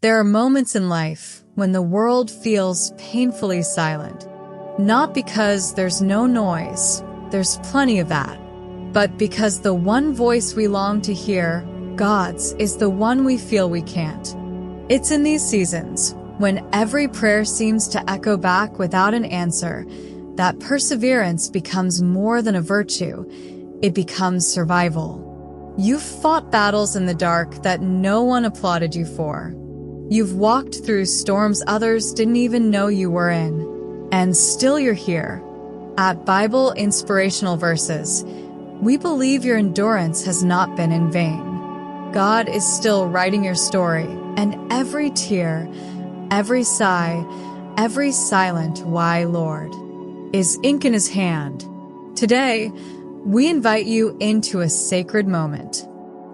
There are moments in life when the world feels painfully silent. Not because there's no noise, there's plenty of that, but because the one voice we long to hear, God's, is the one we feel we can't. It's in these seasons, when every prayer seems to echo back without an answer, that perseverance becomes more than a virtue. It becomes survival. You've fought battles in the dark that no one applauded you for. You've walked through storms others didn't even know you were in. And still you're here. At Bible Inspirational Verses, we believe your endurance has not been in vain. God is still writing your story, and every tear, every sigh, every silent "Why, Lord?" is ink in his hand. Today, we invite you into a sacred moment.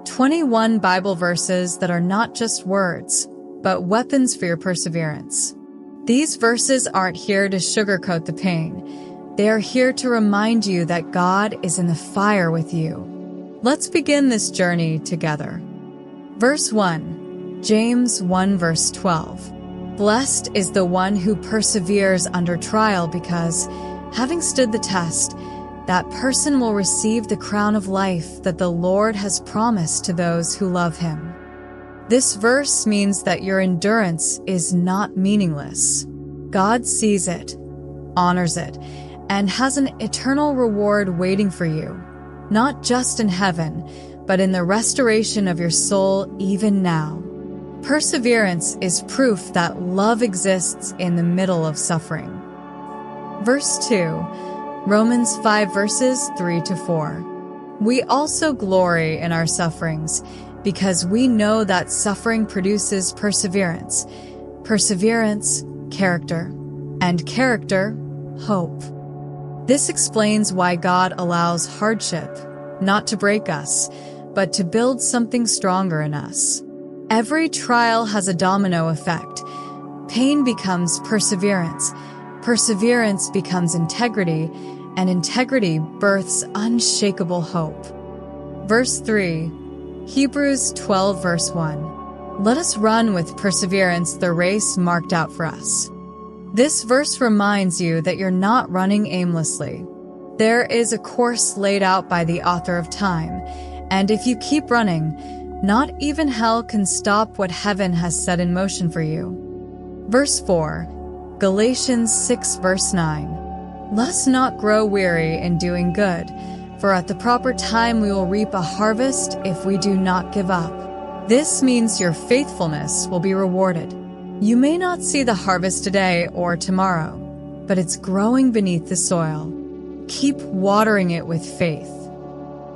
21 Bible verses that are not just words, but weapons for your perseverance. These verses aren't here to sugarcoat the pain. They are here to remind you that God is in the fire with you. Let's begin this journey together. Verse 1, James 1 verse 12. Blessed is the one who perseveres under trial because, having stood the test, that person will receive the crown of life that the Lord has promised to those who love him. This verse means that your endurance is not meaningless. God sees it, honors it, and has an eternal reward waiting for you, not just in heaven, but in the restoration of your soul even now. Perseverance is proof that love exists in the middle of suffering. Verse 2, Romans 5 verses 3 to 4. We also glory in our sufferings, because we know that suffering produces perseverance, perseverance, character, and character, hope. This explains why God allows hardship, not to break us, but to build something stronger in us. Every trial has a domino effect. Pain becomes perseverance, perseverance becomes integrity, and integrity births unshakable hope. Verse 3, Hebrews 12 verse 1. Let us run with perseverance the race marked out for us. This verse reminds you that you're not running aimlessly. There is a course laid out by the author of time, and if you keep running, not even hell can stop what heaven has set in motion for you. Verse 4, Galatians 6 verse 9. Let us not grow weary in doing good, for at the proper time we will reap a harvest if we do not give up. This means your faithfulness will be rewarded. You may not see the harvest today or tomorrow, but it's growing beneath the soil. Keep watering it with faith.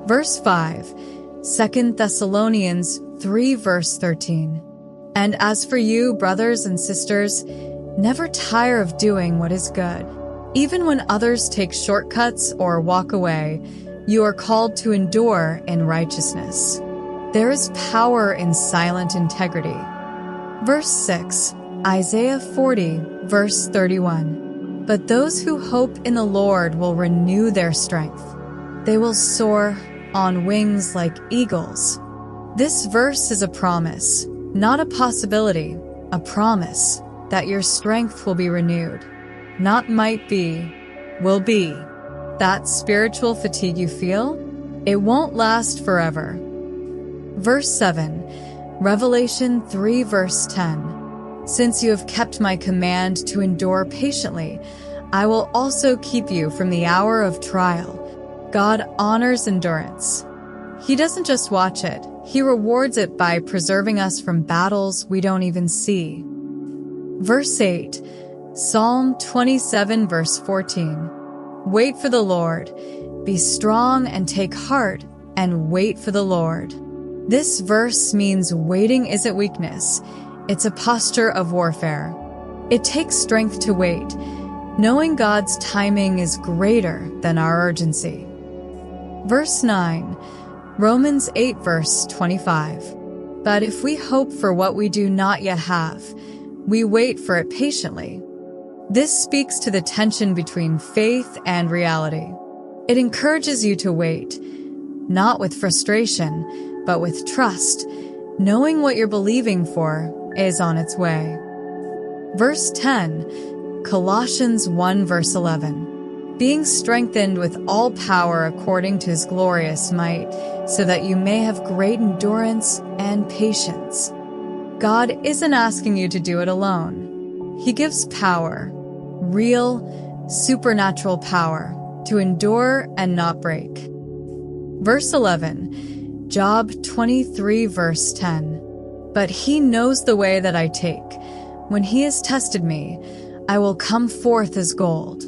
Verse 5, 2 Thessalonians 3 verse 13. And as for you, brothers and sisters, never tire of doing what is good. Even when others take shortcuts or walk away, you are called to endure in righteousness. There is power in silent integrity. Verse 6, Isaiah 40, verse 31. But those who hope in the Lord will renew their strength. They will soar on wings like eagles. This verse is a promise, not a possibility, a promise that your strength will be renewed. Not might be, will be. That spiritual fatigue you feel, it won't last forever. Verse 7, Revelation 3 verse 10. Since you have kept my command to endure patiently, I will also keep you from the hour of trial. God honors endurance. He doesn't just watch it, he rewards it by preserving us from battles we don't even see. Verse 8, Psalm 27 verse 14. Wait for the Lord. Be strong and take heart, and wait for the Lord. This verse means waiting isn't weakness. It's a posture of warfare. It takes strength to wait, knowing God's timing is greater than our urgency. Verse 9, Romans 8 verse 25. But if we hope for what we do not yet have, we wait for it patiently. This speaks to the tension between faith and reality. It encourages you to wait, not with frustration, but with trust, knowing what you're believing for is on its way. Verse 10, Colossians 1 verse 11. Being strengthened with all power according to his glorious might, so that you may have great endurance and patience. God isn't asking you to do it alone. He gives power, real, supernatural power, to endure and not break. Verse 11, Job 23 verse 10. But he knows the way that I take. When he has tested me, I will come forth as gold.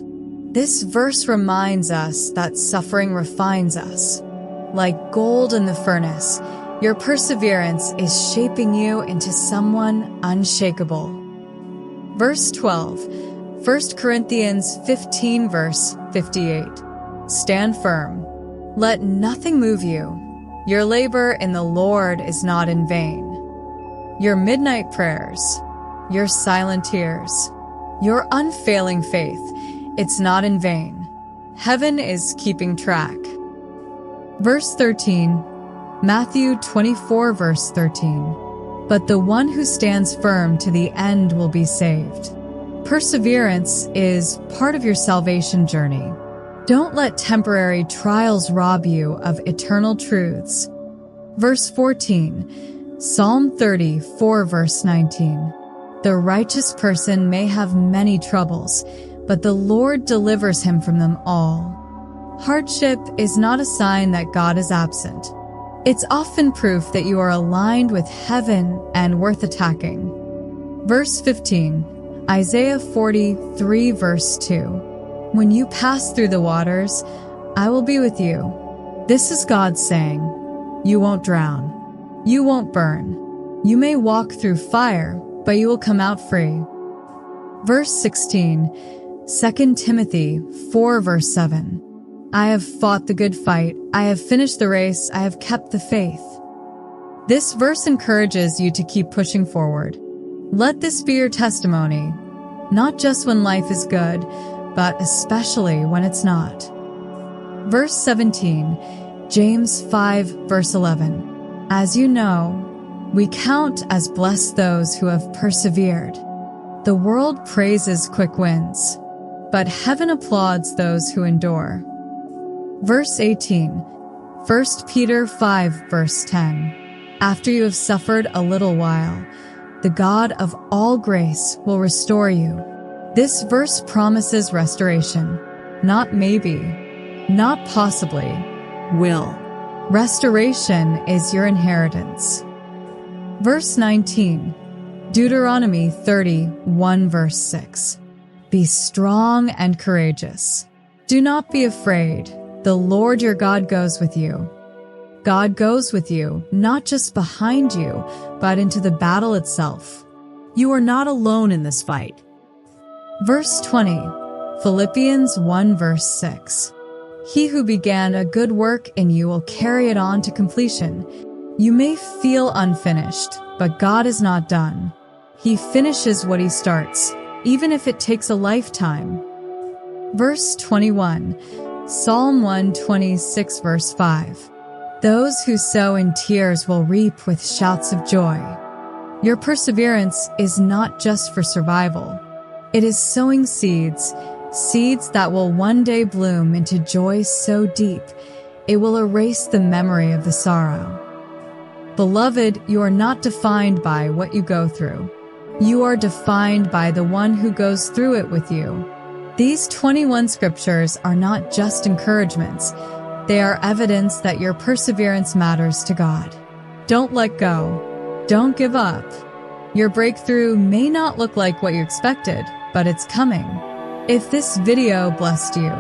This verse reminds us that suffering refines us. Like gold in the furnace, your perseverance is shaping you into someone unshakable. Verse 12, 1 Corinthians 15 verse 58. Stand firm. Let nothing move you. Your labor in the Lord is not in vain. Your midnight prayers, your silent tears, your unfailing faith, it's not in vain. Heaven is keeping track. Verse 13, Matthew 24 verse 13. But the one who stands firm to the end will be saved. Perseverance is part of your salvation journey. Don't let temporary trials rob you of eternal truths. Verse 14, Psalm 34 verse 19. The righteous person may have many troubles, but the Lord delivers him from them all. Hardship is not a sign that God is absent. It's often proof that you are aligned with heaven and worth attacking. Verse 15, Isaiah 43 verse 2. When you pass through the waters, I will be with you. This is God saying, you won't drown. You won't burn. You may walk through fire, but you will come out free. Verse 16, 2 Timothy 4 verse 7. I have fought the good fight. I have finished the race. I have kept the faith. This verse encourages you to keep pushing forward. Let this be your testimony, not just when life is good, but especially when it's not. Verse 17, James 5 verse 11. As you know, we count as blessed those who have persevered. The world praises quick wins, but heaven applauds those who endure. Verse 18, 1 Peter 5 verse 10. After you have suffered a little while, the God of all grace will restore you. This verse promises restoration. Not maybe, not possibly, will. Restoration is your inheritance. Verse 19, Deuteronomy 31 verse 6. Be strong and courageous. Do not be afraid. The Lord your God goes with you. God goes with you, not just behind you, but into the battle itself. You are not alone in this fight. Verse 20, Philippians 1 verse 6. He who began a good work in you will carry it on to completion. You may feel unfinished, but God is not done. He finishes what he starts, even if it takes a lifetime. Verse 21, Psalm 126 verse 5. Those who sow in tears will reap with shouts of joy. Your perseverance is not just for survival. It is sowing seeds, seeds that will one day bloom into joy so deep, it will erase the memory of the sorrow. Beloved, you are not defined by what you go through. You are defined by the one who goes through it with you. These 21 scriptures are not just encouragements. They are evidence that your perseverance matters to God. Don't let go. Don't give up. Your breakthrough may not look like what you expected, but it's coming. If this video blessed you,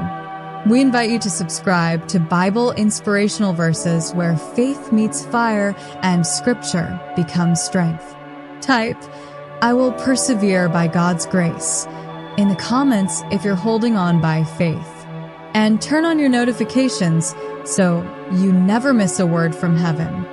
we invite you to subscribe to Bible inspirational verses where faith meets fire and scripture becomes strength. Type, I will persevere by God's grace, in the comments if you're holding on by faith. And turn on your notifications so you never miss a word from heaven.